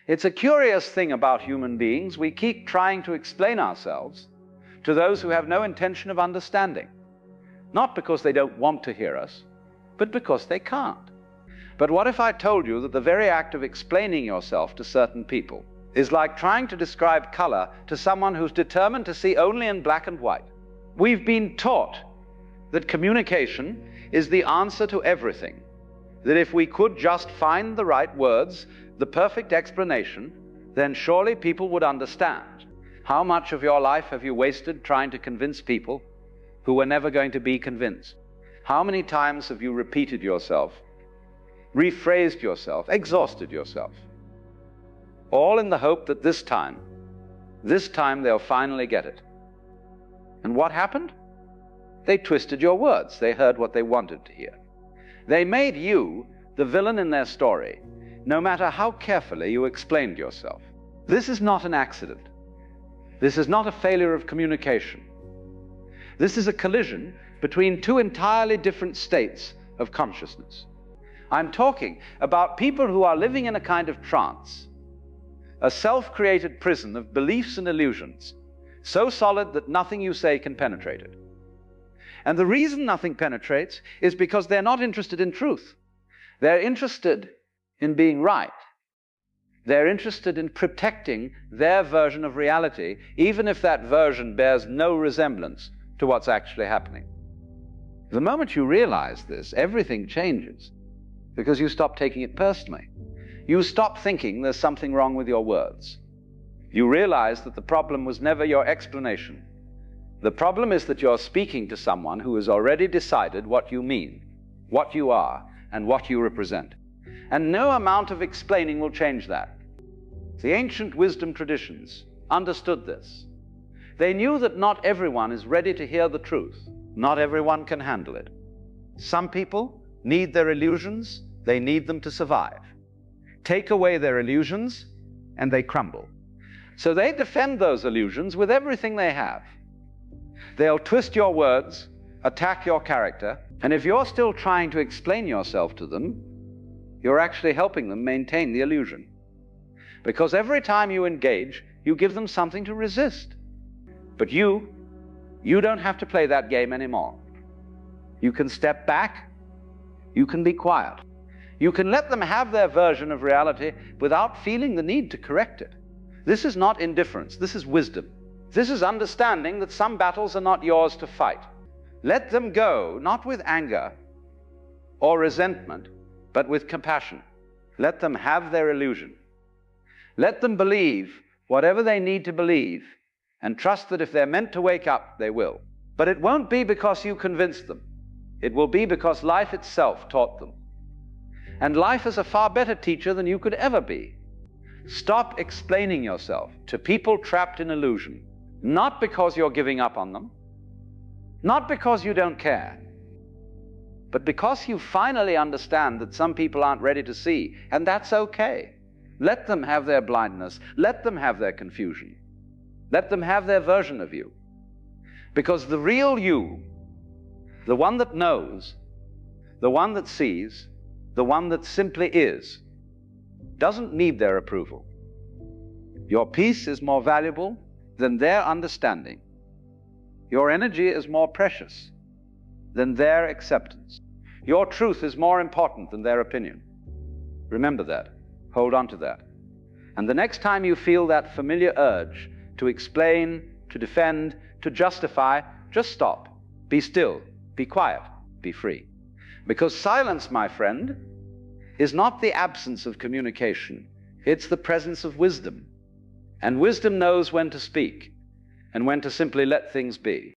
It's a curious thing about human beings. We keep trying to explain ourselves to those who have no intention of understanding. Not because they don't want to hear us, but because they can't. But what if I told you that the very act of explaining yourself to certain people is like trying to describe color to someone who's determined to see only in black and white? We've been taught that communication is the answer to everything, that if we could just find the right words, the perfect explanation, then surely people would understand. How much of your life have you wasted trying to convince people who were never going to be convinced? How many times have you repeated yourself, rephrased yourself, exhausted yourself, all in the hope that this time they'll finally get it? And what happened? They twisted your words. They heard what they wanted to hear. They made you the villain in their story, no matter how carefully you explained yourself. This is not an accident. This is not a failure of communication. This is a collision between two entirely different states of consciousness. I'm talking about people who are living in a kind of trance, a self-created prison of beliefs and illusions, so solid that nothing you say can penetrate it. And the reason nothing penetrates is because they're not interested in truth. They're interested in being right. They're interested in protecting their version of reality, even if that version bears no resemblance to what's actually happening. The moment you realize this, everything changes, because you stop taking it personally. You stop thinking there's something wrong with your words. You realize that the problem was never your explanation. The problem is that you're speaking to someone who has already decided what you mean, what you are, and what you represent. And no amount of explaining will change that. The ancient wisdom traditions understood this. They knew that not everyone is ready to hear the truth. Not everyone can handle it. Some people need their illusions. They need them to survive. Take away their illusions, and they crumble. So they defend those illusions with everything they have. They'll twist your words, attack your character, and if you're still trying to explain yourself to them, you're actually helping them maintain the illusion. Because every time you engage, you give them something to resist. But you don't have to play that game anymore. You can step back. You can be quiet. You can let them have their version of reality without feeling the need to correct it. This is not indifference. This is wisdom. This is understanding that some battles are not yours to fight. Let them go, not with anger or resentment, but with compassion. Let them have their illusion. Let them believe whatever they need to believe, and trust that if they're meant to wake up, they will. But it won't be because you convinced them. It will be because life itself taught them. And life is a far better teacher than you could ever be. Stop explaining yourself to people trapped in illusion, not because you're giving up on them, not because you don't care, but because you finally understand that some people aren't ready to see, and that's okay. Let them have their blindness. Let them have their confusion. Let them have their version of you. Because the real you, the one that knows, the one that sees, the one that simply is, doesn't need their approval. Your peace is more valuable than their understanding. Your energy is more precious than their acceptance. Your truth is more important than their opinion. Remember that. Hold on to that. And the next time you feel that familiar urge to explain, to defend, to justify, just stop. Be still. Be quiet. Be free. Because silence, my friend, is not the absence of communication. It's the presence of wisdom. And wisdom knows when to speak and when to simply let things be.